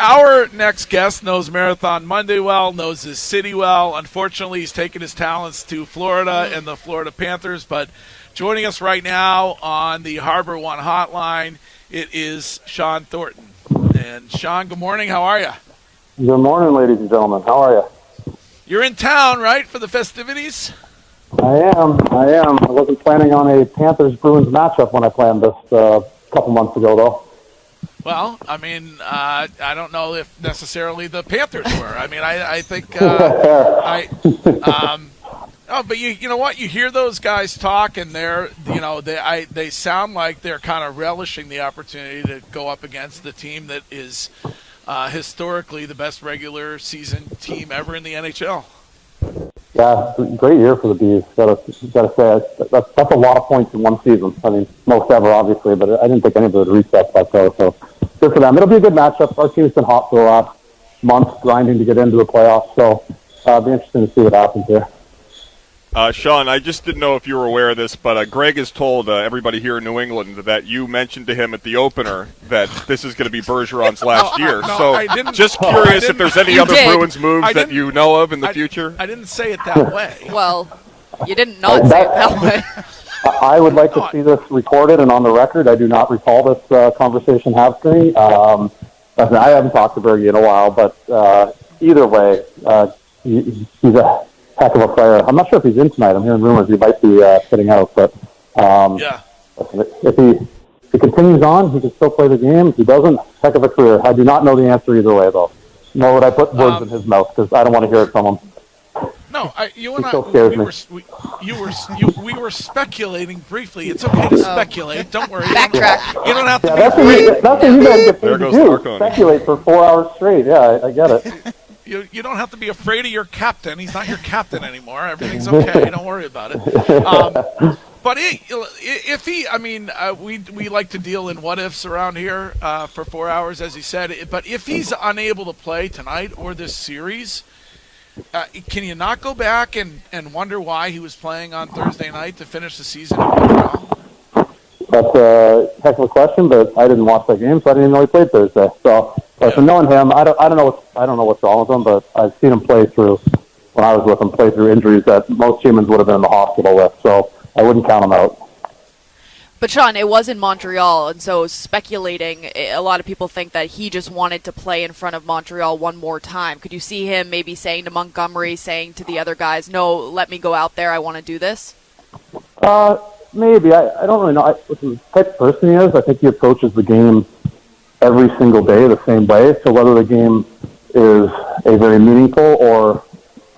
Our next guest knows Marathon Monday well, knows his city well. Unfortunately, he's taken his talents to Florida and the Florida Panthers. But joining us right now on the Harbor One hotline, it is Shawn Thornton. And Shawn, good morning. How are you? Good morning, ladies and gentlemen. How are you? You're in town, right, for the festivities? I am. I wasn't planning on a Panthers-Bruins matchup when I planned this a couple months ago, though. Well, I mean, I don't know if necessarily the Panthers were. I mean, I think but you know what? You hear those guys talk, and they sound like they're kind of relishing the opportunity to go up against the team that is historically the best regular season team ever in the NHL. Yeah, great year for the Bees. Got to say, that's a lot of points in one season. I mean, most ever, obviously, but I didn't think anybody would reach that far. So good for them. It'll be a good matchup. Our team's been hot for the last month, grinding to get into the playoffs. So it'll be interesting to see what happens here. Shawn, I just didn't know if you were aware of this, but Greg has told everybody here in New England that you mentioned to him at the opener that this is going to be Bergeron's last year. So just curious if there's any other Bruins moves that you know of in the future. I didn't say it that way. Well, you didn't not say it that way. I would like to see this recorded and on the record. I do not recall this conversation happening. I haven't talked to Bergie in a while, but either way, he's a heck of a player. I'm not sure if he's in tonight. I'm hearing rumors he might be sitting out, but if he continues on, he can still play the game. If he doesn't, heck of a career. I do not know the answer either way, though. Nor would I put words in his mouth because I don't want to hear it from him. No, you and we were speculating briefly. It's okay to speculate. Don't worry. Backtrack. You don't have to. That's what you guys get paid to do. Speculate for 4 hours straight. Yeah, I get it. You don't have to be afraid of your captain. He's not your captain anymore. Everything's okay. Don't worry about it. But if he, I mean, we like to deal in what ifs around here for 4 hours, as he said. But if he's unable to play tonight or this series, can you not go back and wonder why he was playing on Thursday night to finish the season in Montreal? That's a heck of a question, but I didn't watch that game, so I didn't even know he played Thursday. So knowing him, I don't know what's wrong with him, but I've seen him play through when I was with him, play through injuries that most humans would have been in the hospital with. So I wouldn't count him out. But Shawn, it was in Montreal, and so speculating, a lot of people think that he just wanted to play in front of Montreal one more time. Could you see him maybe saying to Montgomery, saying to the other guys, no, let me go out there, I want to do this? Maybe. I don't really know. What the type of person he is, I think he approaches the game every single day the same way. So whether the game is a very meaningful or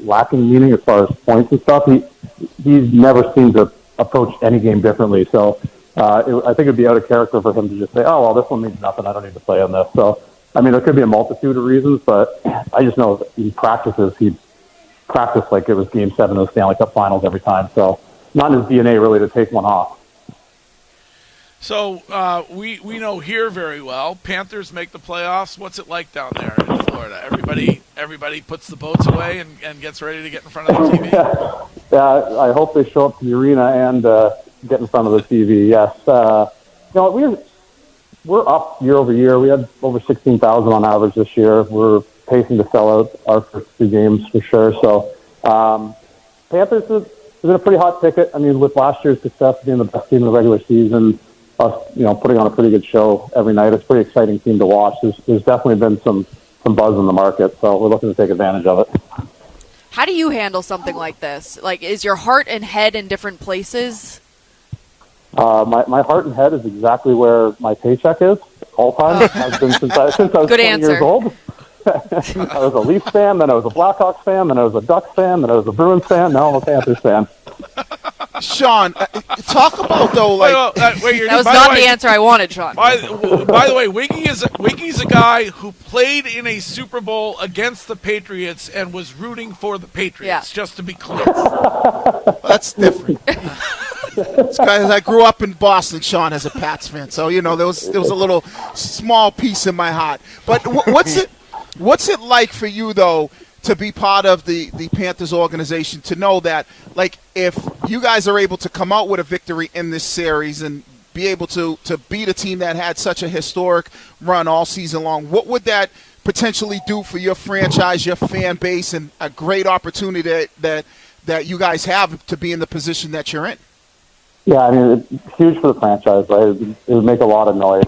lacking meaning as far as points and stuff, he's never seemed to approach any game differently. So I think it'd be out of character for him to just say, oh, well, this one means nothing. I don't need to play on this. So, I mean, there could be a multitude of reasons, but I just know that he practiced like it was Game 7 of the Stanley Cup Finals every time. So not in his DNA, really, to take one off. So we know here very well. Panthers make the playoffs. What's it like down there in Florida? Everybody puts the boats away and gets ready to get in front of the TV? Yeah, I hope they show up to the arena and get in front of the TV, yes. We're up year over year. We had over 16,000 on average this year. We're pacing to sell out our first 2 games for sure. So Panthers has been a pretty hot ticket. I mean, with last year's success being the best team in the regular season, us, putting on a pretty good show every night, it's a pretty exciting team to watch. There's definitely been some buzz in the market, so we're looking to take advantage of it. How do you handle something like this? Like, is your heart and head in different places? My heart and head is exactly where my paycheck is all time. Has been since I was 20 years old. I was a Leafs fan, then I was a Blackhawks fan, then I was a Ducks fan, then I was a Bruins fan, now I'm a Panthers fan. Shawn, talk about though, like that was not the answer I wanted, Shawn. By the way, Wiggy's a guy who played in a Super Bowl against the Patriots and was rooting for the Patriots. Just to be clear, that's different. I grew up in Boston, Shawn, as a Pats fan, so there was a little small piece in my heart. But what's it like for you though to be part of the Panthers organization, to know that, like, if you guys are able to come out with a victory in this series and be able to beat a team that had such a historic run all season long, what would that potentially do for your franchise, your fan base, and a great opportunity that you guys have to be in the position that you're in? Yeah, I mean, it's huge for the franchise, right? It would make a lot of noise.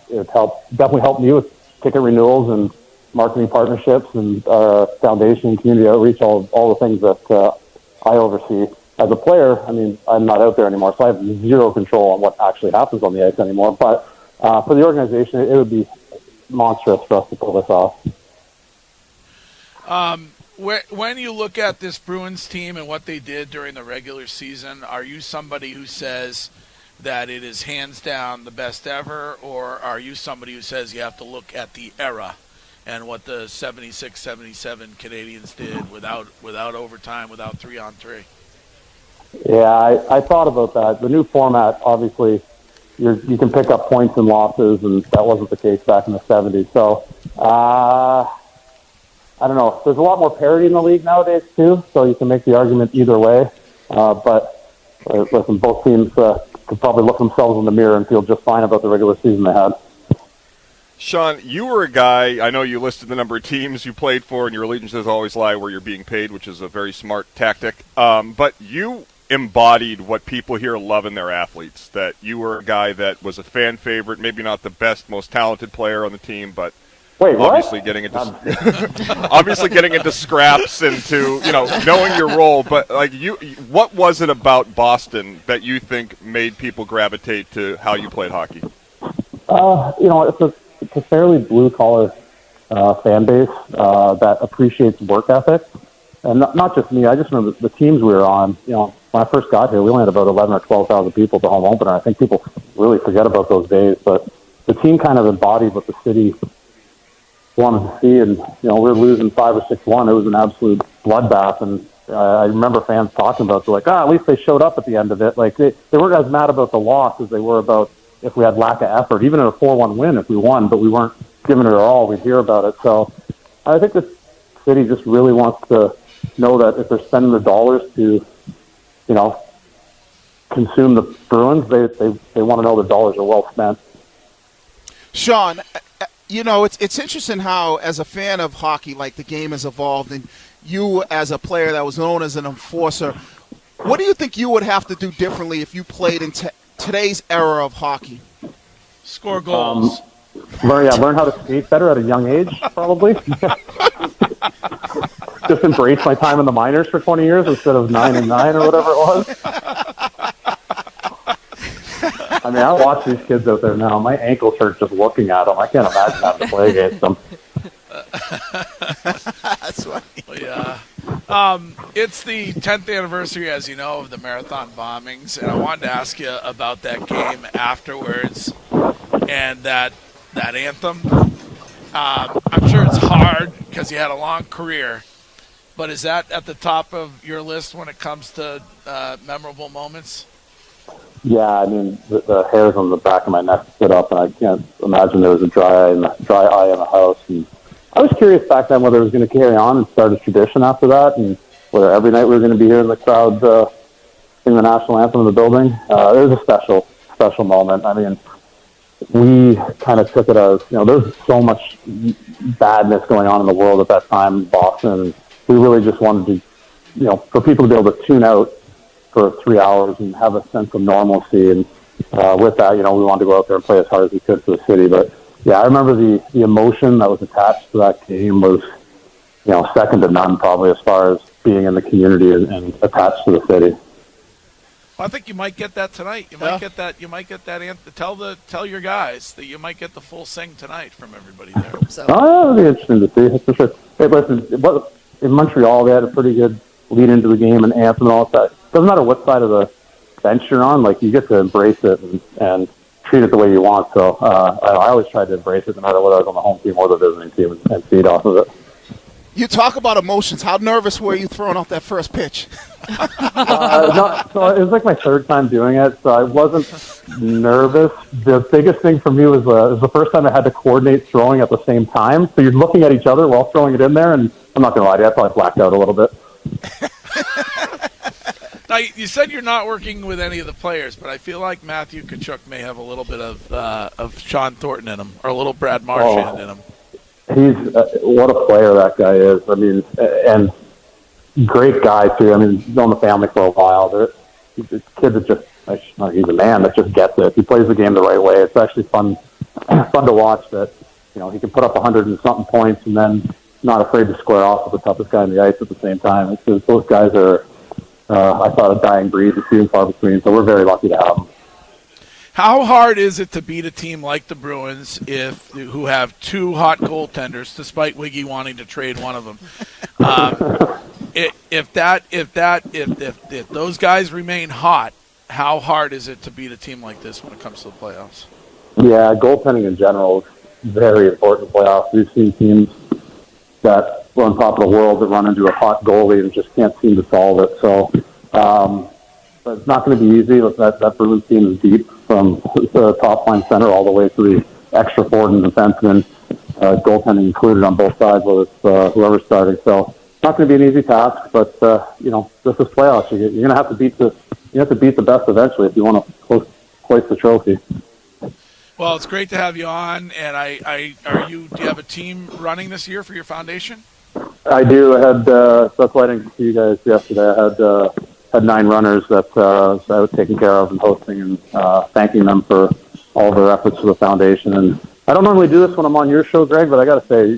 It would definitely help me with ticket renewals and marketing partnerships and foundation and community outreach, all the things that I oversee. As a player, I mean, I'm not out there anymore, so I have zero control on what actually happens on the ice anymore. But for the organization, it would be monstrous for us to pull this off. When you look at this Bruins team and what they did during the regular season, are you somebody who says that it is hands down the best ever, or are you somebody who says you have to look at the era and what the 76-77 Canadians did without overtime, without 3-on-3? Yeah, I thought about that. The new format, obviously, you can pick up points and losses, and that wasn't the case back in the 70s. So, I don't know. There's a lot more parity in the league nowadays, too, so you can make the argument either way. But listen, both teams could probably look themselves in the mirror and feel just fine about the regular season they had. Shawn, you were a guy, I know you listed the number of teams you played for, and your allegiances always lie where you're being paid, which is a very smart tactic. But you embodied what people here love in their athletes, that you were a guy that was a fan favorite, maybe not the best, most talented player on the team, but obviously getting into scraps and to, knowing your role. But what was it about Boston that you think made people gravitate to how you played hockey? It's a fairly blue-collar fan base that appreciates work ethic. And not just me. I just remember the teams we were on. When I first got here, we only had about 11 or 12,000 people at the home opener. I think people really forget about those days. But the team kind of embodied what the city wanted to see. And, we were losing 5 or 6-1. It was an absolute bloodbath. And I remember fans talking about, they're like, at least they showed up at the end of it. Like, they weren't as mad about the loss as they were about if we had lack of effort. Even in a 4-1 win, if we won, but we weren't giving it our all, we'd hear about it. So I think the city just really wants to know that if they're spending the dollars to, consume the Bruins, they want to know the dollars are well spent. Shawn, it's interesting how, as a fan of hockey, like the game has evolved, and you as a player that was known as an enforcer, what do you think you would have to do differently if you played in today's era of hockey? Score goals. Learn how to skate better at a young age, probably. Just embrace my time in the minors for 20 years instead of 9 and 9 or whatever it was. I mean, I watch these kids out there now. My ankles hurt just looking at them. I can't imagine having to play against them. That's funny. Yeah. It's the 10th anniversary, as you know, of the marathon bombings, and I wanted to ask you about that game afterwards and that anthem. I'm sure it's hard because you had a long career, but is that at the top of your list when it comes to memorable moments? Yeah, I mean, the hairs on the back of my neck stood up, and I can't imagine there was a dry eye in the house. And I was curious back then whether it was going to carry on and start a tradition after that, and whether every night we were going to be here in the crowd singing the national anthem in the building. It was a special moment. I mean, we kind of took it as, there was so much badness going on in the world at that time in Boston. We really just wanted to, for people to be able to tune out for 3 hours and have a sense of normalcy. And with that, we wanted to go out there and play as hard as we could for the city. But, yeah, I remember the emotion that was attached to that game was, second to none probably as far as being in the community and attached to the city. Well, I think you might get that tonight. You might get that. You might get that. Tell your guys that you might get the full sing tonight from everybody there. So. Oh, that'll be interesting to see. That's for sure. Hey, listen, in Montreal, they had a pretty good lead into the game and anthem and all that. Doesn't matter what side of the bench you're on. Like, you get to embrace it and treat it the way you want. So I always try to embrace it, no matter whether I was on the home team or the visiting team, and feed off of it. You talk about emotions. How nervous were you throwing off that first pitch? So it was like my third time doing it, so I wasn't nervous. The biggest thing for me was the first time I had to coordinate throwing at the same time. So you're looking at each other while throwing it in there, and I'm not going to lie to you, I probably blacked out a little bit. Now, you said you're not working with any of the players, but I feel like Matthew Tkachuk may have a little bit of Shawn Thornton in him, or a little Brad Marchand in him. he's what a player that guy is. I mean, and great guy too. I mean, he's known the family for a while. He's a kid that just, he's a man that just gets it. He plays the game the right way. It's actually fun to watch that, he can put up 100 and something points and then not afraid to square off with the toughest guy on the ice at the same time. It's just, those guys are, I thought, a dying breed, few and far between. So we're very lucky to have them. How hard is it to beat a team like the Bruins who have two hot goaltenders, despite Wiggy wanting to trade one of them? If those guys remain hot, how hard is it to beat a team like this when it comes to the playoffs? Yeah, goaltending in general is very important in playoffs. We've seen teams that are on top of the world that run into a hot goalie and just can't seem to solve it. So, but it's not going to be easy. That Bruins team is deep from the top line center all the way to the extra forward and defenseman, goaltending included on both sides, whether it's whoever's starting. So it's not going to be an easy task, but this is playoffs. You're going to have to beat the best eventually if you want to hoist the trophy. Well, it's great to have you on. And do you have a team running this year for your foundation? I do. I had that's why I didn't see you guys yesterday. I had 9 runners that I was taking care of and hosting and thanking them for all their efforts for the foundation. And I don't normally do this when I'm on your show, Greg, but I got to say,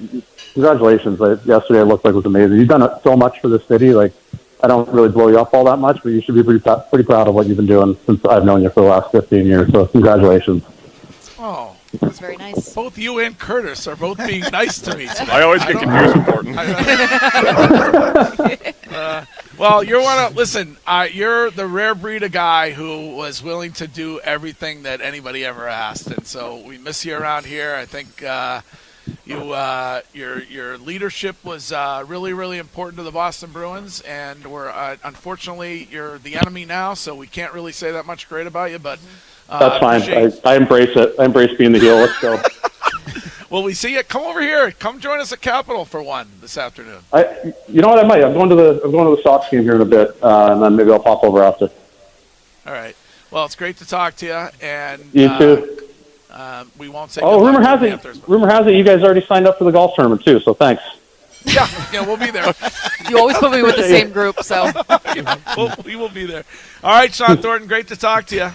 congratulations. Yesterday it looked like it was amazing. You've done so much for this city. Like, I don't really blow you up all that much, but you should be pretty proud of what you've been doing since I've known you for the last 15 years. So congratulations. Oh, that's very nice. Both you and Curtis are both being nice to me today. I always get confused with Thornton. Well, you're the rare breed of guy who was willing to do everything that anybody ever asked, and so we miss you around here. I think your leadership was really, really important to the Boston Bruins, and we're unfortunately you're the enemy now, so we can't really say that much great about you, but. That's fine. I embrace it. I embrace being the heel. Let's go. Well, we see you. Come over here. Come join us at Capital for one this afternoon. You know what? I might. I'm going to the Sox game here in a bit, and then maybe I'll pop over after. All right. Well, it's great to talk to you. And you too. We won't say. Oh, rumor has it you guys already signed up for the golf tournament too. So thanks. Yeah, we'll be there. You always put me with the same group, so we will be there. All right, Shawn Thornton. Great to talk to you.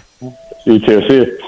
You too. See you.